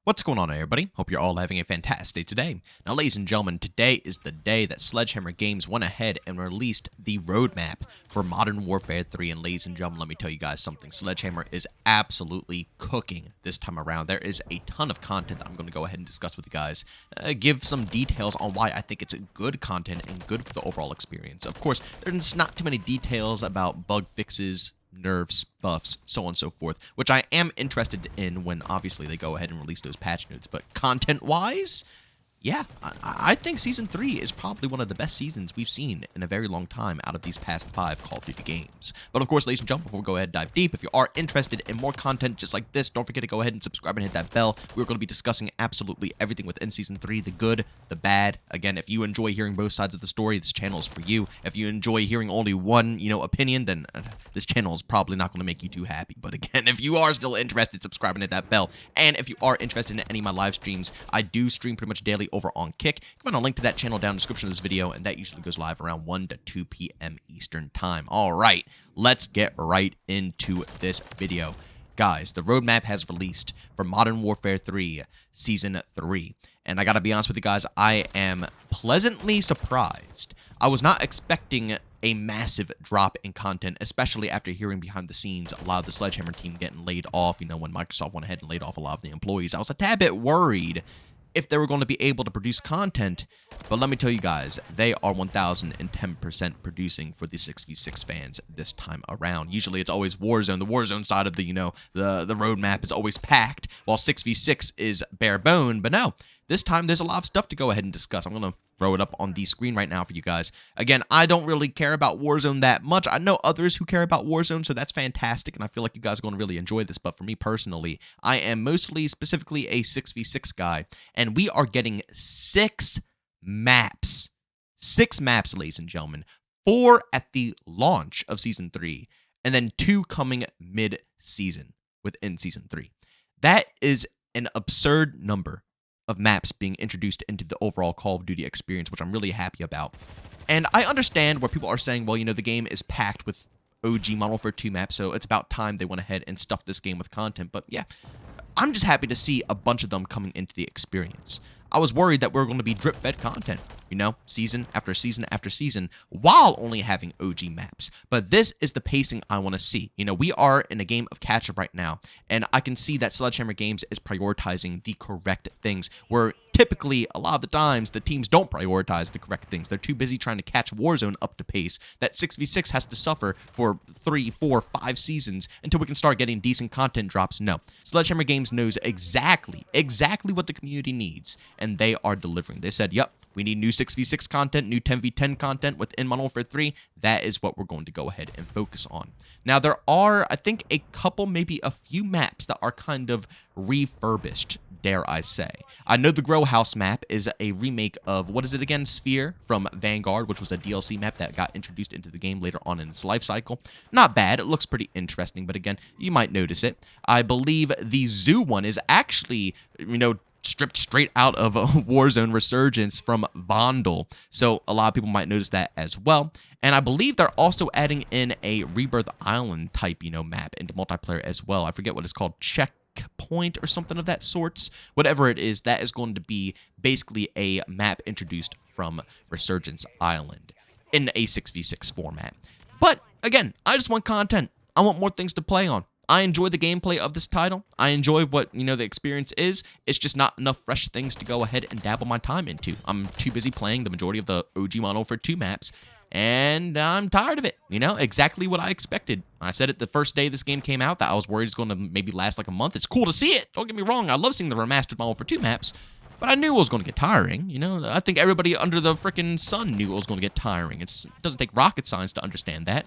What's going on, everybody? Hope you're all having a fantastic day today. Now, ladies and gentlemen, today is the day that Sledgehammer Games went ahead and released the roadmap for Modern Warfare 3. And ladies and gentlemen, let me tell you guys something. Sledgehammer is absolutely cooking this time around. There is a ton of content that I'm going to go ahead and discuss with you guys. Give some details on why I think it's good content and good for the overall experience. Of course, there's not too many details about bug fixes, nerfs, buffs, so on and so forth, which I am interested in when obviously they go ahead and release those patch notes. But content-wise, yeah, I think Season 3 is probably one of the best seasons we've seen in a very long time out of these past 5 Call of Duty games. But of course, ladies and gentlemen, before we go ahead and dive deep, if you are interested in more content just like this, don't forget to go ahead and subscribe and hit that bell. We're going to be discussing absolutely everything within Season 3, the good, the bad. Again, if you enjoy hearing both sides of the story, this channel is for you. If you enjoy hearing only one, opinion, then this channel is probably not going to make you too happy. But again, if you are still interested, subscribe and hit that bell. And if you are interested in any of my live streams, I do stream pretty much daily over on Kick. You can find a link to that channel down in the description of this video, and that usually goes live around 1 to 2 p.m. Eastern Time. All right, let's get right into this video. Guys, the roadmap has released for Modern Warfare 3 Season 3. And I gotta be honest with you guys, I am pleasantly surprised. I was not expecting a massive drop in content, especially after hearing behind the scenes a lot of the Sledgehammer team getting laid off, when Microsoft went ahead and laid off a lot of the employees. I was a tad bit worried if they were going to be able to produce content, but let me tell you guys, they are 1010% producing for the 6v6 fans this time around. Usually it's always Warzone. The Warzone side of the roadmap is always packed, while 6v6 is bare bone, but no, this time there's a lot of stuff to go ahead and discuss. I'm going to throw it up on the screen right now for you guys. Again, I don't really care about Warzone that much. I know others who care about Warzone, so that's fantastic, and I feel like you guys are going to really enjoy this. But for me personally, I am specifically a 6v6 guy, and we are getting 6 maps. 6 maps, ladies and gentlemen. 4 at the launch of Season 3, and then 2 coming mid-season within Season 3. That is an absurd number of maps being introduced into the overall Call of Duty experience, which I'm really happy about. And I understand where people are saying, well, the game is packed with OG Modern Warfare 2 maps, so it's about time they went ahead and stuffed this game with content. But yeah, I'm just happy to see a bunch of them coming into the experience. I was worried that we were going to be drip-fed content, season after season after season, while only having OG maps. But this is the pacing I want to see. We are in a game of catch-up right now, and I can see that Sledgehammer Games is prioritizing the correct things, where typically, a lot of the times, the teams don't prioritize the correct things. They're too busy trying to catch Warzone up to pace that 6v6 has to suffer for 3, 4, 5 seasons until we can start getting decent content drops. No. Sledgehammer Games knows exactly what the community needs, and they are delivering. They said, yep, we need new 6v6 content, new 10v10 content within Modern Warfare 3. That is what we're going to go ahead and focus on. Now, there are, I think, a couple, maybe a few maps that are kind of refurbished, dare I say. I know the Grow House map is a remake of, what is it again, Sphere from Vanguard, which was a DLC map that got introduced into the game later on in its life cycle. Not bad. It looks pretty interesting, but again, you might notice it. I believe the Zoo one is actually, stripped straight out of a Warzone Resurgence from Vandal. So a lot of people might notice that as well. And I believe they're also adding in a Rebirth Island type, map into multiplayer as well. I forget what it's called, Checkpoint or something of that sorts. Whatever it is, that is going to be basically a map introduced from Resurgence Island in a 6v6 format. But again, I just want content. I want more things to play on. I enjoy the gameplay of this title. I enjoy what, the experience is. It's just not enough fresh things to go ahead and dabble my time into. I'm too busy playing the majority of the OG Modern Warfare 2 maps, and I'm tired of it. Exactly what I expected. I said it the first day this game came out that I was worried it's going to maybe last like a month. It's cool to see it. Don't get me wrong. I love seeing the remastered Modern Warfare 2 maps, but I knew it was going to get tiring. I think everybody under the freaking sun knew it was going to get tiring. It doesn't take rocket science to understand that.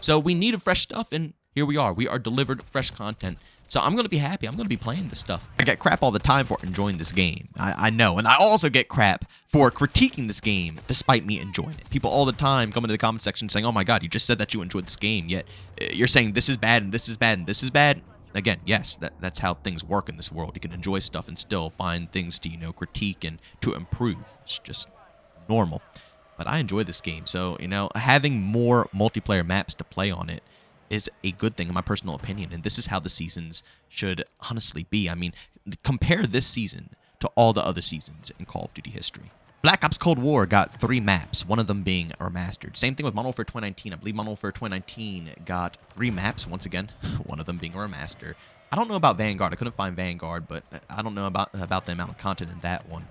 So we needed fresh stuff, and here we are. We are delivered fresh content. So I'm going to be happy. I'm going to be playing this stuff. I get crap all the time for enjoying this game. I know. And I also get crap for critiquing this game despite me enjoying it. People all the time come into the comment section saying, oh my god, you just said that you enjoyed this game, yet you're saying this is bad and this is bad and this is bad. Again, yes, that's how things work in this world. You can enjoy stuff and still find things to, critique and to improve. It's just normal. But I enjoy this game. So, having more multiplayer maps to play on it is a good thing in my personal opinion, and this is how the seasons should honestly be. I mean, compare this season to all the other seasons in Call of Duty history. Black Ops Cold War got 3 maps, one of them being remastered. Same thing with Modern Warfare 2019. I believe Modern Warfare 2019 got 3 maps, once again, one of them being a remaster. I don't know about Vanguard. I couldn't find Vanguard, but I don't know about the amount of content in that one.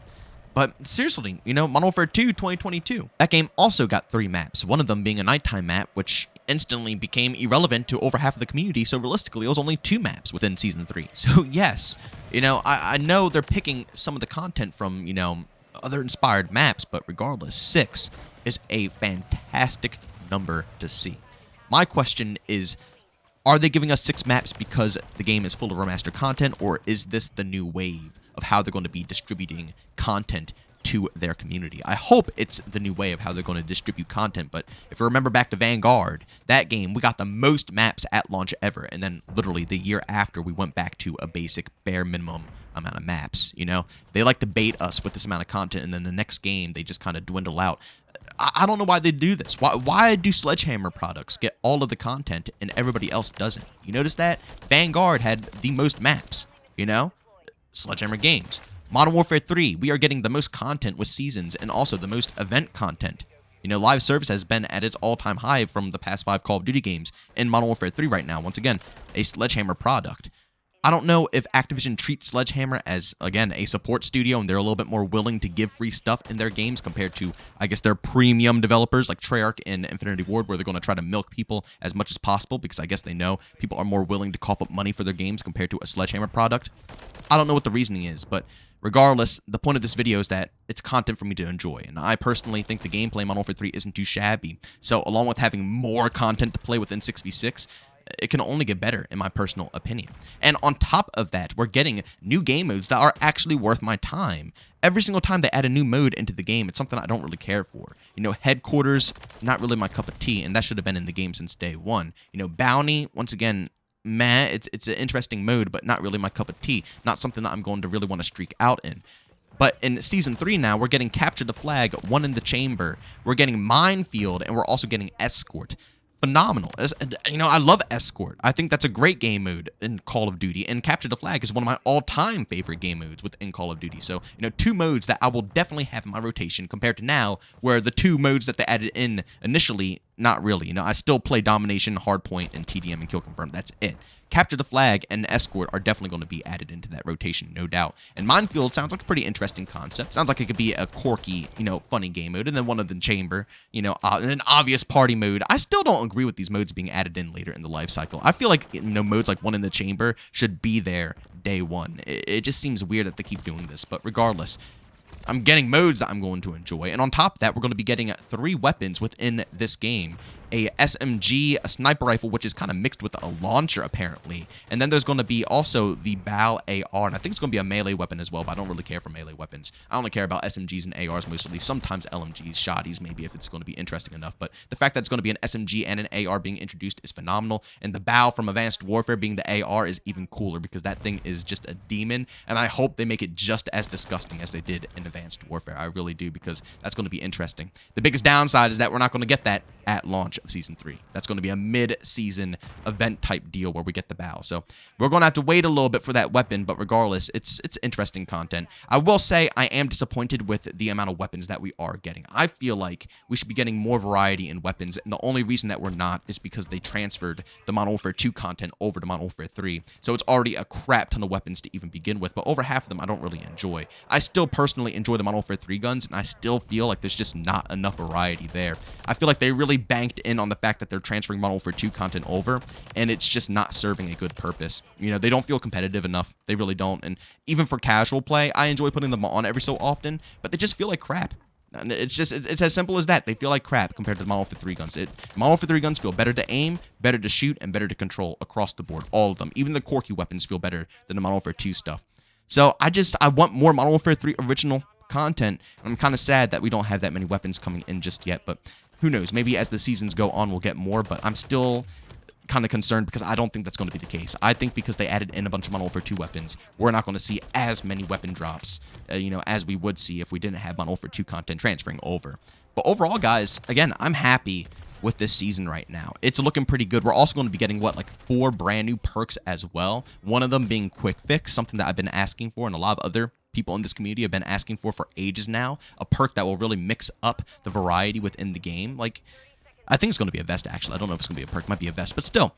But seriously, you know, Modern Warfare 2 2022, that game also got 3 maps, one of them being a nighttime map, which instantly became irrelevant to over half of the community, so realistically, it was only 2 maps within Season 3. So yes, you know, I know they're picking some of the content from, you know, other inspired maps, but regardless, 6 is a fantastic number to see. My question is, are they giving us 6 maps because the game is full of remastered content, or is this the new wave of how they're going to be distributing content to their community? I hope it's the new way of how they're going to distribute content, but if you remember back to Vanguard, that game, we got the most maps at launch ever, and then literally the year after, we went back to a basic bare minimum amount of maps, you know? They like to bait us with this amount of content, and then the next game, they just kind of dwindle out. I don't know why they do this. Why do Sledgehammer products get all of the content and everybody else doesn't? You notice that? Vanguard had the most maps, you know? Sledgehammer Games. Modern Warfare 3, we are getting the most content with seasons and also the most event content. You know, live service has been at its all-time high from the past 5 Call of Duty games in Modern Warfare 3 right now. Once again, a Sledgehammer product. I don't know if Activision treats Sledgehammer as, again, a support studio and they're a little bit more willing to give free stuff in their games compared to, I guess, their premium developers like Treyarch and Infinity Ward, where they're going to try to milk people as much as possible because I guess they know people are more willing to cough up money for their games compared to a Sledgehammer product. I don't know what the reasoning is, but regardless, the point of this video is that it's content for me to enjoy, and I personally think the gameplay in Modern Warfare 3 isn't too shabby. So along with having more content to play within 6v6, it can only get better, in my personal opinion. And on top of that, we're getting new game modes that are actually worth my time. Every single time they add a new mode into the game, it's something I don't really care for. You know, Headquarters, not really my cup of tea, and that should have been in the game since day one. You know, Bounty, once again, meh, it's an interesting mode, but not really my cup of tea. Not something that I'm going to really want to streak out in. But in Season 3 now, we're getting Capture the Flag, One in the Chamber. We're getting Minefield, and we're also getting Escort. Phenomenal. You know, I love Escort. I think that's a great game mode in Call of Duty, and Capture the Flag is one of my all-time favorite game modes within Call of Duty. So, you know, 2 modes that I will definitely have in my rotation compared to now, where the 2 modes that they added in initially, not really. You know, I still play Domination, Hardpoint, and TDM and Kill Confirm. That's it. Capture the Flag and Escort are definitely going to be added into that rotation, no doubt. And Minefield sounds like a pretty interesting concept. Sounds like it could be a quirky, you know, funny game mode. And then One of the Chamber, you know, and an obvious party mode. I still don't agree with these modes being added in later in the life cycle. I feel like, you know, modes like One in the Chamber should be there day one. It just seems weird that they keep doing this. But regardless, I'm getting modes that I'm going to enjoy. And on top of that, we're going to be getting 3 weapons within this game. A SMG, a sniper rifle, which is kind of mixed with a launcher, apparently. And then there's going to be also the BAL AR, and I think it's going to be a melee weapon as well, but I don't really care for melee weapons. I only care about SMGs and ARs mostly, sometimes LMGs, shotties maybe if it's going to be interesting enough. But the fact that it's going to be an SMG and an AR being introduced is phenomenal, and the BAL from Advanced Warfare being the AR is even cooler because that thing is just a demon, and I hope they make it just as disgusting as they did in Advanced Warfare. I really do, because that's going to be interesting. The biggest downside is that we're not going to get that at launch of Season 3. That's going to be a mid-season event type deal where we get the BAL. So we're going to have to wait a little bit for that weapon, but regardless, it's interesting content. I will say I am disappointed with the amount of weapons that we are getting. I feel like we should be getting more variety in weapons, and the only reason that we're not is because they transferred the Modern Warfare 2 content over to Modern Warfare 3. So it's already a crap ton of weapons to even begin with, but over half of them I don't really enjoy. I still personally enjoy the Modern Warfare 3 guns, and I still feel like there's just not enough variety there. I feel like they really banked in on the fact that they're transferring Modern Warfare 2 content over, and it's just not serving a good purpose. You know, they don't feel competitive enough. They really don't. And even for casual play, I enjoy putting them on every so often, but they just feel like crap. And it's as simple as that. They feel like crap compared to the Modern Warfare 3 guns. Modern Warfare 3 guns feel better to aim, better to shoot, and better to control across the board. All of them. Even the quirky weapons feel better than the Modern Warfare 2 stuff. So I want more Modern Warfare 3 original content. I'm kind of sad that we don't have that many weapons coming in just yet, but who knows? Maybe as the seasons go on, we'll get more, but I'm still kind of concerned because I don't think that's going to be the case. I think because they added in a bunch of Modern Warfare 2 weapons, we're not going to see as many weapon drops, you know, as we would see if we didn't have Modern Warfare 2 content transferring over. But overall, guys, again, I'm happy with this season right now. It's looking pretty good. We're also going to be getting, what, like 4 brand new perks as well. One of them being Quick Fix, something that I've been asking for, and a lot of other people in this community have been asking for ages now. A perk that will really mix up the variety within the game. Like, I think it's going to be a vest, actually. I don't know if it's going to be a perk. It might be a vest, but still.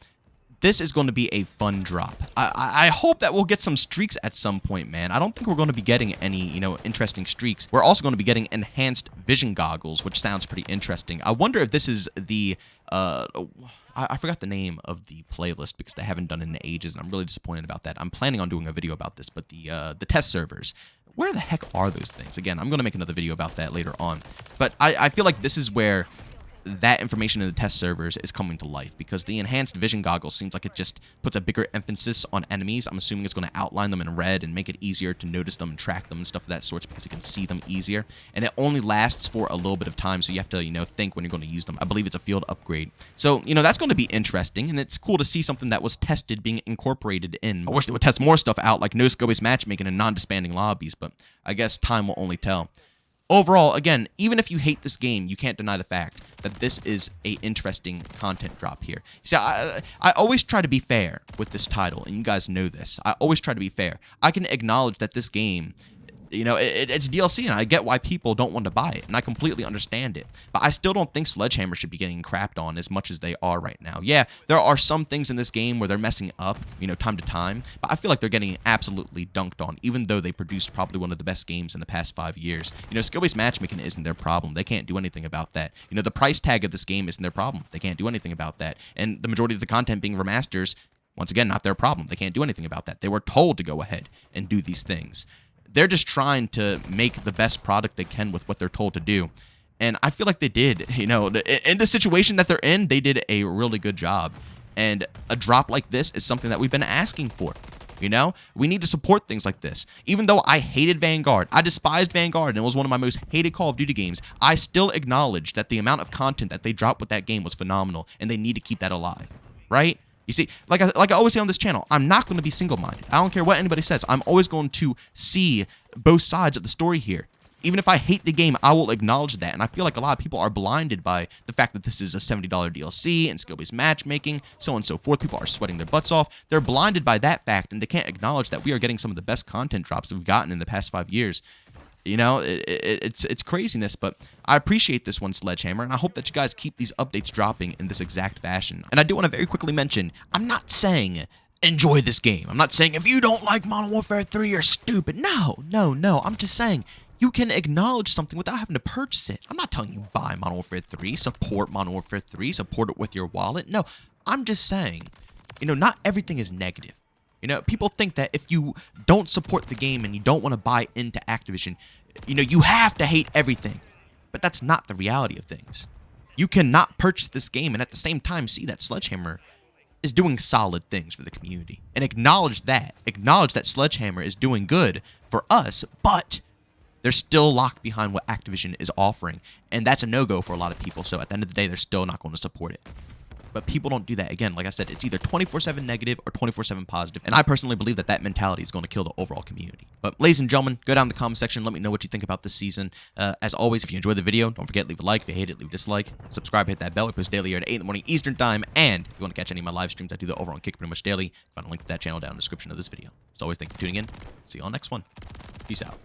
This is going to be a fun drop. I hope that we'll get some streaks at some point, man. I don't think we're going to be getting any, interesting streaks. We're also going to be getting enhanced vision goggles, which sounds pretty interesting. I wonder if this is the, I forgot the name of the playlist because they haven't done it in ages, and I'm really disappointed about that. I'm planning on doing a video about this, but the test servers, where the heck are those things? Again, I'm going to make another video about that later on. But I feel like this is where that information in the test servers is coming to life, because the enhanced vision goggles seems like it just puts a bigger emphasis on enemies. I'm assuming it's going to outline them in red and make it easier to notice them and track them and stuff of that sort, because you can see them easier. And it only lasts for a little bit of time, so you have to, think when you're going to use them. I believe it's a field upgrade. So, that's going to be interesting, and it's cool to see something that was tested being incorporated in. I wish they would test more stuff out, like no-scope-based matchmaking and non-disbanding lobbies, but I guess time will only tell. Overall, again, even if you hate this game, you can't deny the fact that this is a interesting content drop here. See, I always try to be fair with this title, and you guys know this. I always try to be fair. I can acknowledge that this game, it's DLC, and I get why people don't want to buy it, and I completely understand it. But I still don't think Sledgehammer should be getting crapped on as much as they are right now. Yeah, there are some things in this game where they're messing up, time to time, but I feel like they're getting absolutely dunked on, even though they produced probably one of the best games in the past 5 years. Skill-based matchmaking isn't their problem. They can't do anything about that. The price tag of this game isn't their problem. They can't do anything about that. And the majority of the content being remasters, once again, not their problem. They can't do anything about that. They were told to go ahead and do these things. They're just trying to make the best product they can with what they're told to do. And I feel like they did, in the situation that they're in, they did a really good job. And a drop like this is something that we've been asking for. We need to support things like this. Even though I hated Vanguard, I despised Vanguard, and it was one of my most hated Call of Duty games, I still acknowledge that the amount of content that they dropped with that game was phenomenal, and they need to keep that alive, right? You see, like I always say on this channel, I'm not going to be single-minded. I don't care what anybody says. I'm always going to see both sides of the story here. Even if I hate the game, I will acknowledge that. And I feel like a lot of people are blinded by the fact that this is a $70 DLC and skill-based matchmaking, so on and so forth. People are sweating their butts off. They're blinded by that fact, and they can't acknowledge that we are getting some of the best content drops that we've gotten in the past 5 years. It's craziness, but I appreciate this one, Sledgehammer, and I hope that you guys keep these updates dropping in this exact fashion. And I do want to very quickly mention, I'm not saying enjoy this game. I'm not saying if you don't like Modern Warfare 3, you're stupid. No. I'm just saying you can acknowledge something without having to purchase it. I'm not telling you buy Modern Warfare 3, support Modern Warfare 3, support it with your wallet. No, I'm just saying, not everything is negative. People think that if you don't support the game and you don't want to buy into Activision, you have to hate everything. But that's not the reality of things. You cannot purchase this game and at the same time see that Sledgehammer is doing solid things for the community. And acknowledge that. Acknowledge that Sledgehammer is doing good for us, but they're still locked behind what Activision is offering. And that's a no-go for a lot of people, so at the end of the day, they're still not going to support it. But people don't do that. Again, like I said, it's either 24/7 negative or 24/7 positive. And I personally believe that that mentality is going to kill the overall community. But ladies and gentlemen, go down in the comment section. Let me know what you think about this season. As always, if you enjoyed the video, don't forget, leave a like. If you hate it, leave a dislike. Subscribe, hit that bell. We post daily here at 8 in the morning Eastern time. And if you want to catch any of my live streams, I do that over on Kick pretty much daily. Find a link to that channel down in the description of this video. As always, thank you for tuning in. See you on the next one. Peace out.